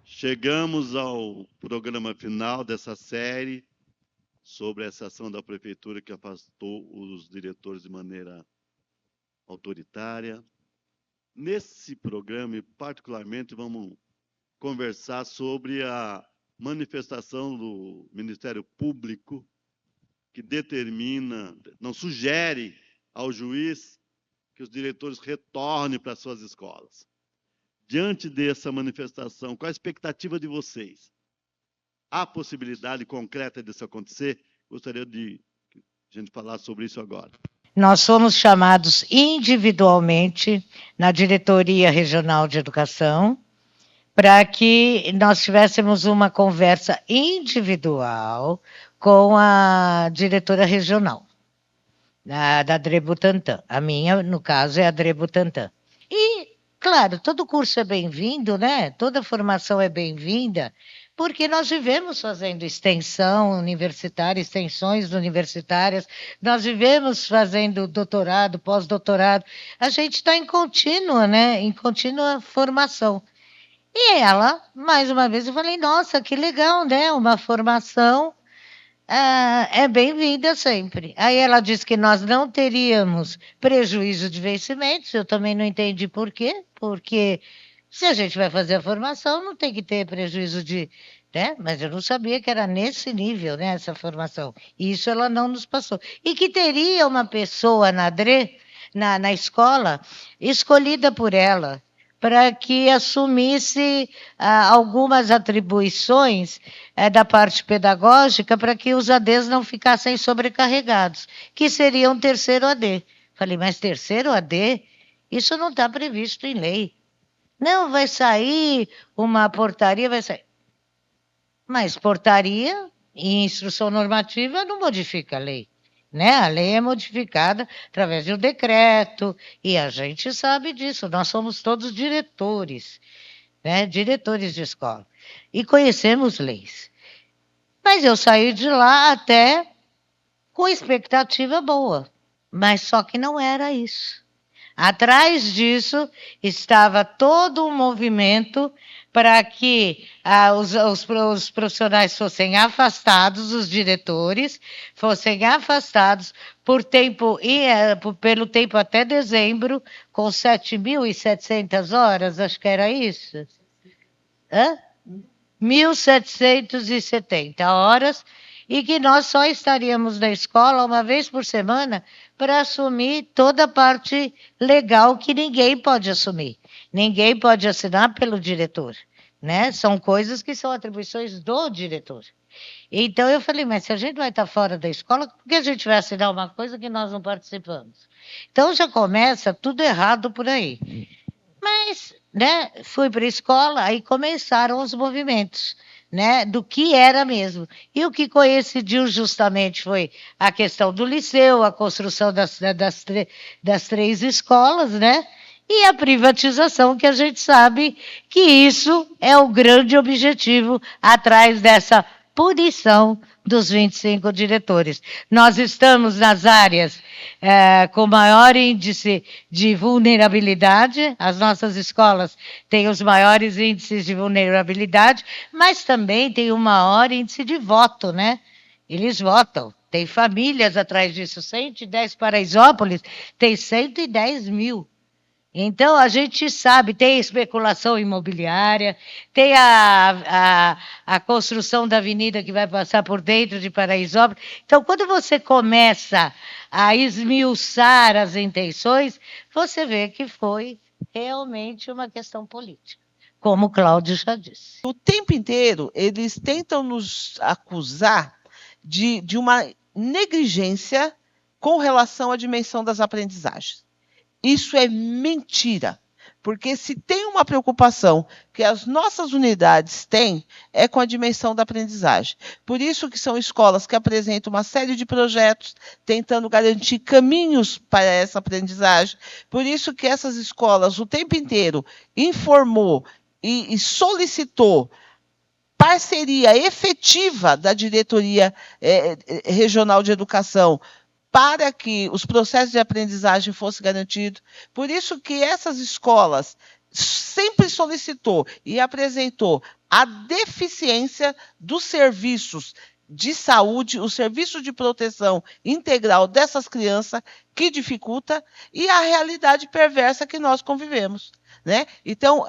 Chegamos ao programa final dessa série sobre essa ação da prefeitura que afastou os diretores de maneira autoritária. Nesse programa, e particularmente, vamos conversar sobre a manifestação do Ministério Público que determina, não sugere ao juiz que os diretores retornem para suas escolas. Diante dessa manifestação, qual a expectativa de vocês? Há possibilidade concreta disso acontecer? Gostaria de que a gente falasse sobre isso agora. Nós fomos chamados individualmente na Diretoria Regional de Educação para que nós tivéssemos uma conversa individual com a diretora regional, da Adre Butantan. A minha, no caso, é a Adre Butantan. E, claro, todo curso é bem-vindo, né? Toda formação é bem-vinda, porque nós vivemos fazendo extensão universitária, extensões universitárias, nós vivemos fazendo doutorado, pós-doutorado. A gente está em contínua, né? Em contínua formação. E ela, mais uma vez, eu falei, nossa, que legal, né? Uma formação é bem-vinda sempre. Aí ela disse que nós não teríamos prejuízo de vencimentos, eu também não entendi por quê, porque se a gente vai fazer a formação, não tem que ter prejuízo de... Né? Mas eu não sabia que era nesse nível, né, essa formação. E isso ela não nos passou. E que teria uma pessoa na escola escolhida por ela, para que assumisse algumas atribuições da parte pedagógica para que os ADs não ficassem sobrecarregados, que seria um terceiro AD. Falei, mas terceiro AD? Isso não está previsto em lei. Não, vai sair uma portaria, vai sair. Mas portaria e instrução normativa não modifica a lei. Né? A lei é modificada através de um decreto, e a gente sabe disso, nós somos todos diretores, né? Diretores de escola, e conhecemos leis. Mas eu saí de lá até com expectativa boa, mas só que não era isso. Atrás disso estava todo um movimento para que os profissionais fossem afastados, os diretores fossem afastados pelo tempo até dezembro, com 7.700 horas, acho que era isso. 1.770 horas, e que nós só estaríamos na escola uma vez por semana para assumir toda a parte legal que ninguém pode assumir. Ninguém pode assinar pelo diretor, né? São coisas que são atribuições do diretor. Então eu falei, mas se a gente vai estar fora da escola, por que a gente vai assinar uma coisa que nós não participamos? Então já começa tudo errado por aí. Mas, né, fui para a escola, aí começaram os movimentos, né, do que era mesmo. E o que coincidiu justamente foi a questão do liceu, a construção das 3 escolas, né, e a privatização, que a gente sabe que isso é o grande objetivo atrás dessa punição dos 25 diretores. Nós estamos nas áreas com maior índice de vulnerabilidade, as nossas escolas têm os maiores índices de vulnerabilidade, mas também tem o maior índice de voto, né? Eles votam. Tem famílias atrás disso. 110 Paraisópolis tem 110 mil. Então, a gente sabe, tem especulação imobiliária, tem a construção da avenida que vai passar por dentro de Paraisópolis. Então, quando você começa a esmiuçar as intenções, você vê que foi realmente uma questão política, como o Cláudio já disse. O tempo inteiro, eles tentam nos acusar de uma negligência com relação à dimensão das aprendizagens. Isso é mentira, porque se tem uma preocupação que as nossas unidades têm, é com a dimensão da aprendizagem. Por isso que são escolas que apresentam uma série de projetos, tentando garantir caminhos para essa aprendizagem. Por isso que essas escolas, o tempo inteiro, informou e solicitou parceria efetiva da Diretoria Regional de Educação para que os processos de aprendizagem fossem garantidos. Por isso que essas escolas sempre solicitou e apresentou a deficiência dos serviços de saúde, o serviço de proteção integral dessas crianças, que dificulta, e a realidade perversa que nós convivemos. Né? Então,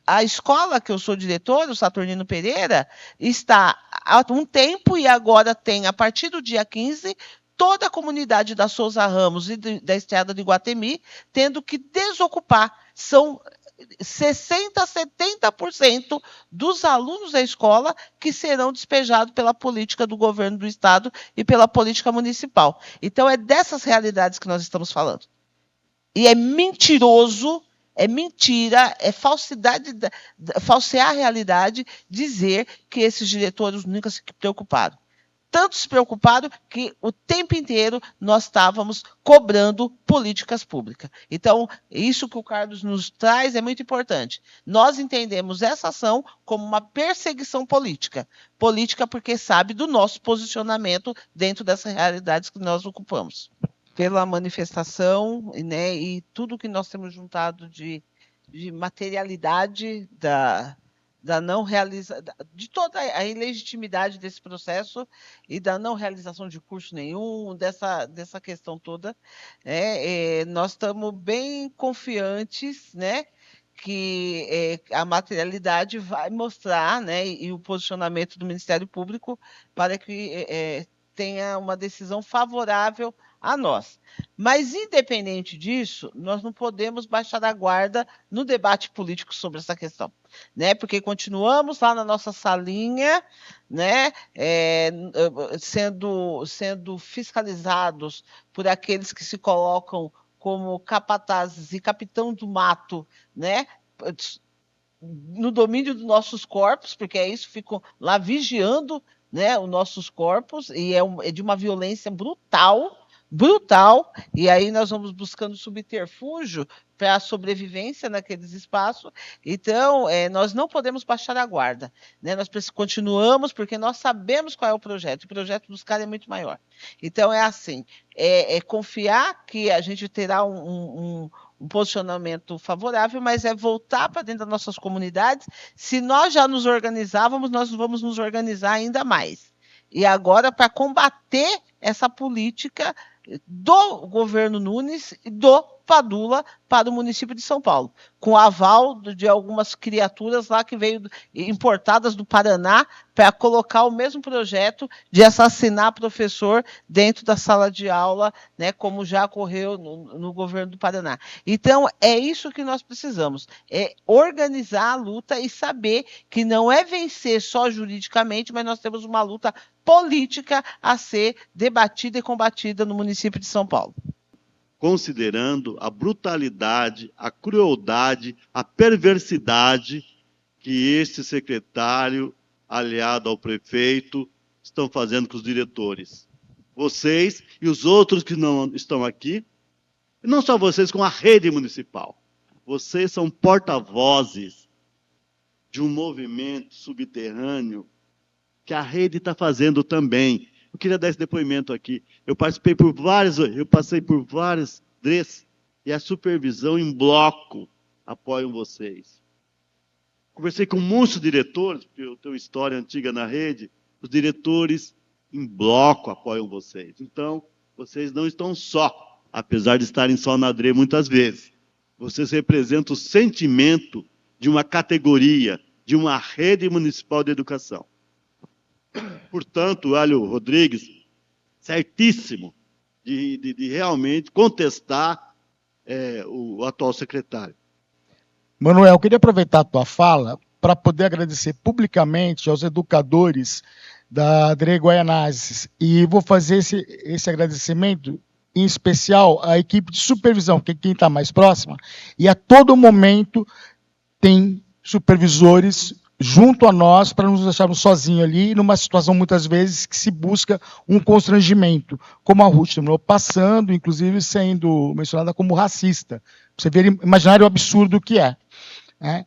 a escola que eu sou diretor, o Saturnino Pereira, está há um tempo e agora tem, a partir do dia 15, toda a comunidade da Souza Ramos e da Estrada de Iguatemi tendo que desocupar. São 60% a 70% dos alunos da escola que serão despejados pela política do governo do estado e pela política municipal. Então, é dessas realidades que nós estamos falando. E é mentiroso, é mentira, é falsidade, falsear a realidade, dizer que esses diretores nunca se preocuparam. Tanto se preocuparam que o tempo inteiro nós estávamos cobrando políticas públicas. Então, isso que o Carlos nos traz é muito importante. Nós entendemos essa ação como uma perseguição política. Política porque sabe do nosso posicionamento dentro dessas realidades que nós ocupamos. Pela manifestação, né, e tudo que nós temos juntado de materialidade da não realização, de toda a ilegitimidade desse processo e da não realização de curso nenhum, dessa questão toda, nós estamos bem confiantes, né, que a materialidade vai mostrar, né, e o posicionamento do Ministério Público para que tenha uma decisão favorável a nós. Mas, independente disso, nós não podemos baixar a guarda no debate político sobre essa questão, né? Porque continuamos lá na nossa salinha, né? Sendo fiscalizados por aqueles que se colocam como capatazes e capitão do mato, né? No domínio dos nossos corpos, porque é isso, ficam lá vigiando, né, os nossos corpos, e é de uma violência brutal, e aí nós vamos buscando subterfúgio para a sobrevivência naqueles espaços. Então, nós não podemos baixar a guarda, né? Nós continuamos, porque nós sabemos qual é o projeto dos caras é muito maior. Então, é assim, confiar que a gente terá um posicionamento favorável, mas é voltar para dentro das nossas comunidades. Se nós já nos organizávamos, nós vamos nos organizar ainda mais. E agora, para combater essa política do governo Nunes e do Padula para o município de São Paulo, com aval de algumas criaturas lá que veio importadas do Paraná para colocar o mesmo projeto de assassinar professor dentro da sala de aula, né, como já ocorreu no governo do Paraná. Então, é isso que nós precisamos, é organizar a luta e saber que não é vencer só juridicamente, mas nós temos uma luta política a ser debatida e combatida no município de São Paulo. Considerando a brutalidade, a crueldade, a perversidade que este secretário, aliado ao prefeito, estão fazendo com os diretores. Vocês e os outros que não estão aqui, e não só vocês, com a rede municipal. Vocês são porta-vozes de um movimento subterrâneo que a rede está fazendo também. Eu queria dar esse depoimento aqui. Eu passei por várias DREs e a supervisão em bloco apoiam vocês. Conversei com muitos diretores, porque eu tenho história antiga na rede, os diretores em bloco apoiam vocês. Então, vocês não estão só, apesar de estarem só na DRE muitas vezes. Vocês representam o sentimento de uma categoria, de uma rede municipal de educação. Portanto, Hélio Rodrigues, certíssimo de realmente contestar o atual secretário. Manuel, eu queria aproveitar a tua fala para poder agradecer publicamente aos educadores da DRE Guaianazes. E vou fazer esse agradecimento, em especial, à equipe de supervisão, que é quem está mais próxima, e a todo momento tem supervisores junto a nós, para não nos deixarmos sozinhos ali, numa situação, muitas vezes, que se busca um constrangimento, como a Ruth terminou passando, inclusive sendo mencionada como racista. Você vê, imaginar o absurdo que é. Né?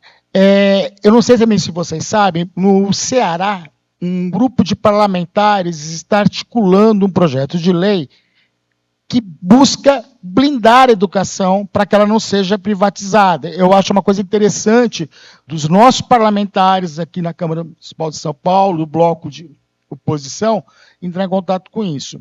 Eu não sei também se vocês sabem, no Ceará, um grupo de parlamentares está articulando um projeto de lei que busca blindar a educação para que ela não seja privatizada. Eu acho uma coisa interessante dos nossos parlamentares aqui na Câmara Municipal de São Paulo, do bloco de oposição, entrar em contato com isso.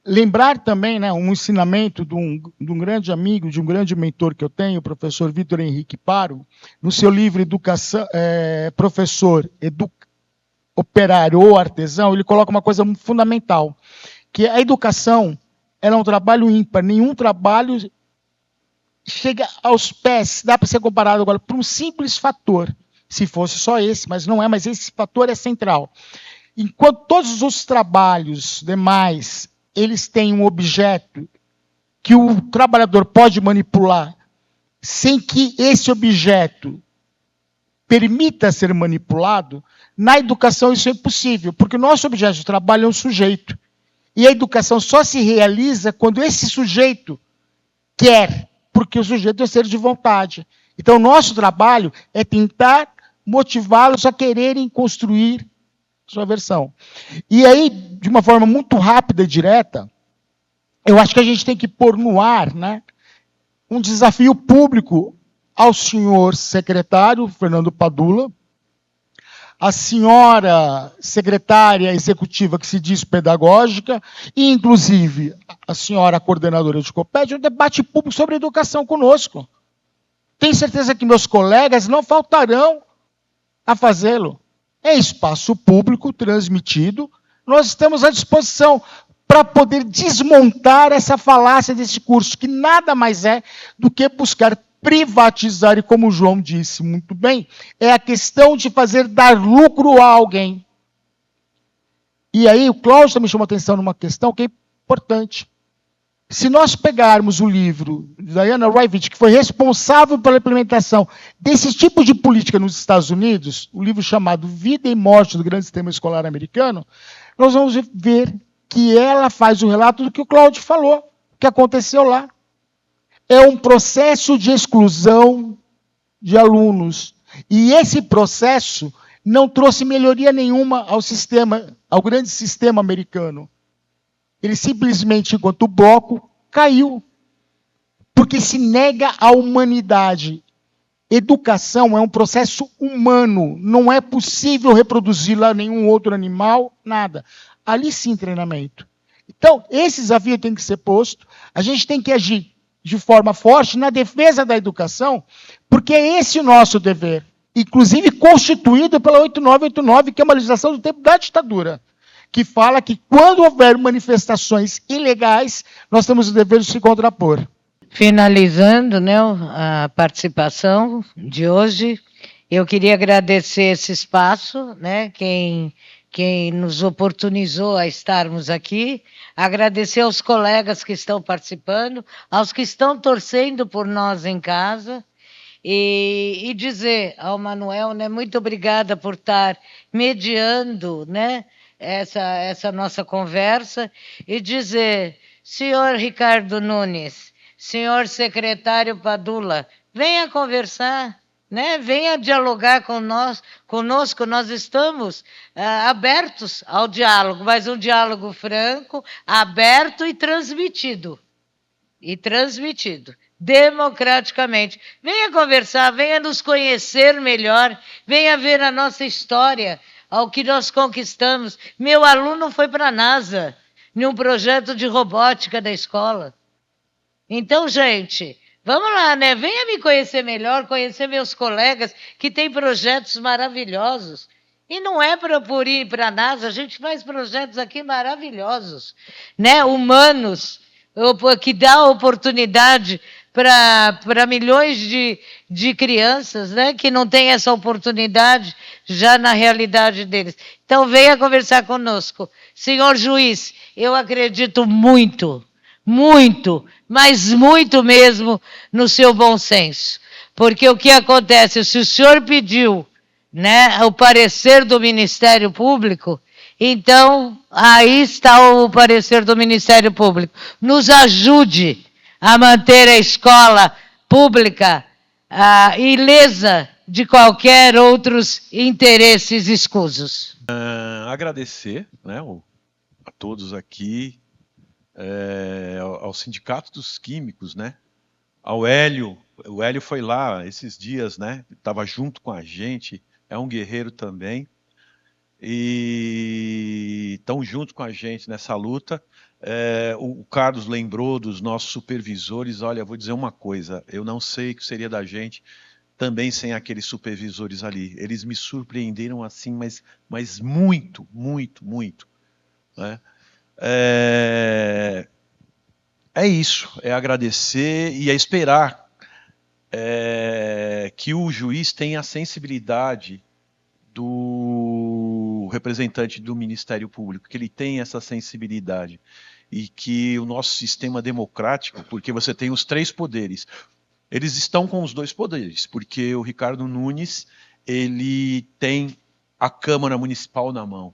Lembrar também, né, um ensinamento de um grande amigo, de um grande mentor que eu tenho, o professor Vitor Henrique Paro, no seu livro Educação, Professor, Operário ou Artesão, ele coloca uma coisa fundamental, que a educação ela é um trabalho ímpar, nenhum trabalho chega aos pés, dá para ser comparado agora por um simples fator, se fosse só esse, mas não é, mas esse fator é central. Enquanto todos os trabalhos demais, eles têm um objeto que o trabalhador pode manipular, sem que esse objeto permita ser manipulado, na educação isso é impossível, porque o nosso objeto de trabalho é um sujeito. E a educação só se realiza quando esse sujeito quer, porque o sujeito é um ser de vontade. Então, o nosso trabalho é tentar motivá-los a quererem construir sua versão. E aí, de uma forma muito rápida e direta, eu acho que a gente tem que pôr no ar, né, um desafio público ao senhor secretário, Fernando Padula, a senhora secretária executiva que se diz pedagógica, e inclusive a senhora coordenadora de COPED, um debate público sobre educação conosco. Tenho certeza que meus colegas não faltarão a fazê-lo. É espaço público transmitido, nós estamos à disposição para poder desmontar essa falácia desse curso, que nada mais é do que buscar privatizar, e como o João disse muito bem, é a questão de fazer dar lucro a alguém. E aí o Cláudio também chamou atenção numa questão que é importante. Se nós pegarmos o livro da Diana Raivich, que foi responsável pela implementação desse tipo de política nos Estados Unidos, o livro chamado Vida e Morte do Grande Sistema Escolar Americano, nós vamos ver que ela faz o relato do que o Cláudio falou, que aconteceu lá. É um processo de exclusão de alunos. E esse processo não trouxe melhoria nenhuma ao sistema, ao grande sistema americano. Ele simplesmente, enquanto bloco, caiu. Porque se nega a humanidade. Educação é um processo humano. Não é possível reproduzir lá nenhum outro animal, nada. Ali sim, treinamento. Então, esse desafio tem que ser posto. A gente tem que agir de forma forte na defesa da educação, porque é esse o nosso dever. Inclusive constituído pela 8989, que é uma legislação do tempo da ditadura, que fala que quando houver manifestações ilegais, nós temos o dever de se contrapor. Finalizando, né, a participação de hoje, eu queria agradecer esse espaço, né, quem nos oportunizou a estarmos aqui, agradecer aos colegas que estão participando, aos que estão torcendo por nós em casa, e dizer ao Manuel, né, muito obrigada por estar mediando, né, essa nossa conversa, e dizer, senhor Ricardo Nunes, senhor secretário Padula, venha conversar, né? Venha dialogar conosco, nós estamos abertos ao diálogo, mas um diálogo franco, aberto e transmitido. Democraticamente. Venha conversar, venha nos conhecer melhor, venha ver a nossa história, ao que nós conquistamos. Meu aluno foi para a NASA, num projeto de robótica da escola. Então, gente, vamos lá, né? Venha me conhecer melhor, conhecer meus colegas que têm projetos maravilhosos. E não é por ir para a NASA, a gente faz projetos aqui maravilhosos, né? Humanos, que dá oportunidade para milhões de crianças, né? Que não têm essa oportunidade já na realidade deles. Então, venha conversar conosco. Senhor juiz, eu acredito muito, mas muito mesmo no seu bom senso. Porque o que acontece, se o senhor pediu, né, o parecer do Ministério Público, então aí está o parecer do Ministério Público. Nos ajude a manter a escola pública ilesa de qualquer outros interesses escusos. Agradecer, né, a todos aqui, ao Sindicato dos Químicos, né? Ao Hélio. O Hélio foi lá esses dias, né? Estava junto com a gente, é um guerreiro também. E estão junto com a gente nessa luta. O Carlos lembrou dos nossos supervisores. Olha, vou dizer uma coisa, eu não sei o que seria da gente também sem aqueles supervisores ali. Eles me surpreenderam assim, mas muito, muito, muito, né? É isso, é agradecer e é esperar que o juiz tenha a sensibilidade do representante do Ministério Público, que ele tenha essa sensibilidade e que o nosso sistema democrático, porque você tem os 3 poderes, eles estão com os 2 poderes, porque o Ricardo Nunes, ele tem a Câmara Municipal na mão.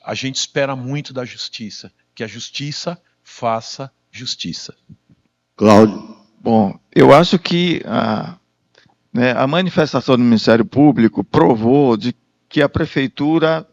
A gente espera muito da justiça, que a justiça faça justiça. Cláudio. Bom, eu acho que a manifestação do Ministério Público provou de que a Prefeitura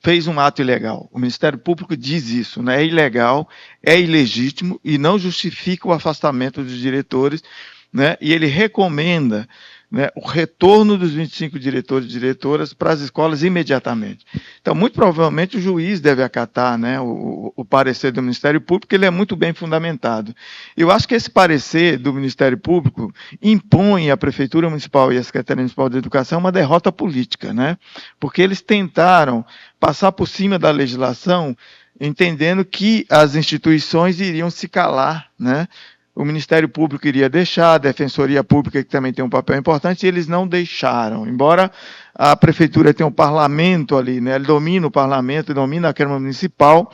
fez um ato ilegal. O Ministério Público diz isso, né? É ilegal, é ilegítimo e não justifica o afastamento dos diretores, né? E ele recomenda, né, o retorno dos 25 diretores e diretoras para as escolas imediatamente. Então, muito provavelmente, o juiz deve acatar, né, o parecer do Ministério Público, porque ele é muito bem fundamentado. Eu acho que esse parecer do Ministério Público impõe à Prefeitura Municipal e à Secretaria Municipal de Educação uma derrota política, né? Porque eles tentaram passar por cima da legislação, entendendo que as instituições iriam se calar, né? O Ministério Público iria deixar, a Defensoria Pública, que também tem um papel importante, e eles não deixaram. Embora a Prefeitura tenha um parlamento ali, né? Ele domina o parlamento, domina a Câmara Municipal,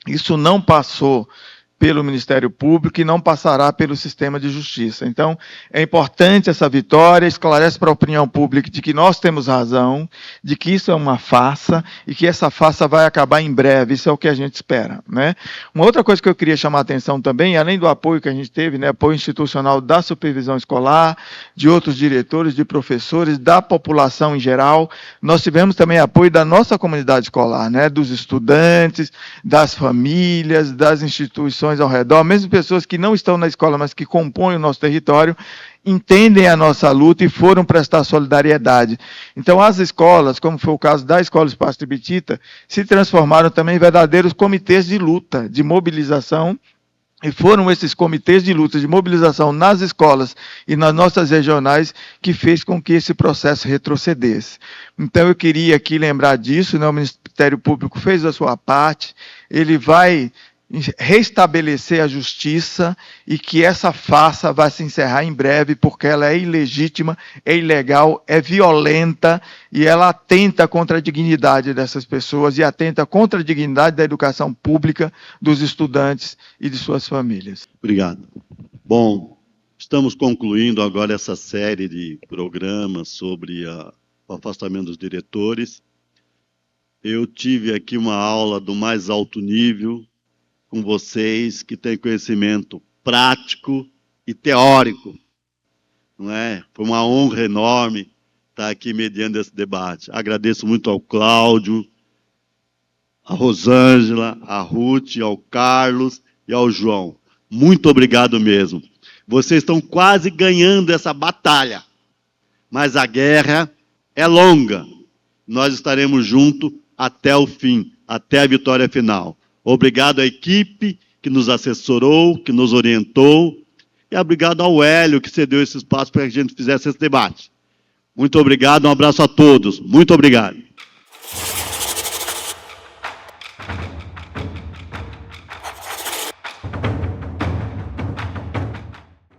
isso não passou pelo Ministério Público e não passará pelo sistema de justiça. Então, é importante essa vitória, esclarece para a opinião pública de que nós temos razão, de que isso é uma farsa e que essa farsa vai acabar em breve, isso é o que a gente espera, né? Uma outra coisa que eu queria chamar a atenção também, além do apoio que a gente teve, né, apoio institucional da supervisão escolar, de outros diretores, de professores, da população em geral, nós tivemos também apoio da nossa comunidade escolar, né, dos estudantes, das famílias, das instituições ao redor, mesmo pessoas que não estão na escola, mas que compõem o nosso território, entendem a nossa luta e foram prestar solidariedade. Então, as escolas, como foi o caso da Escola Espaço de Bitita, se transformaram também em verdadeiros comitês de luta, de mobilização, e foram esses comitês de luta, de mobilização nas escolas e nas nossas regionais que fez com que esse processo retrocedesse. Então, eu queria aqui lembrar disso, né? O Ministério Público fez a sua parte, ele vai restabelecer a justiça e que essa farsa vai se encerrar em breve, porque ela é ilegítima, é ilegal, é violenta e ela atenta contra a dignidade dessas pessoas e atenta contra a dignidade da educação pública, dos estudantes e de suas famílias. Obrigado. Bom, estamos concluindo agora essa série de programas sobre o afastamento dos diretores. Eu tive aqui uma aula do mais alto nível, com vocês que têm conhecimento prático e teórico, não é? Foi uma honra enorme estar aqui mediando esse debate. Agradeço muito ao Cláudio, a Rosângela, a Ruth, ao Carlos e ao João. Muito obrigado mesmo. Vocês estão quase ganhando essa batalha, mas a guerra é longa. Nós estaremos juntos até o fim, até a vitória final. Obrigado à equipe que nos assessorou, que nos orientou, e obrigado ao Hélio que cedeu esse espaço para que a gente fizesse esse debate. Muito obrigado, um abraço a todos. Muito obrigado.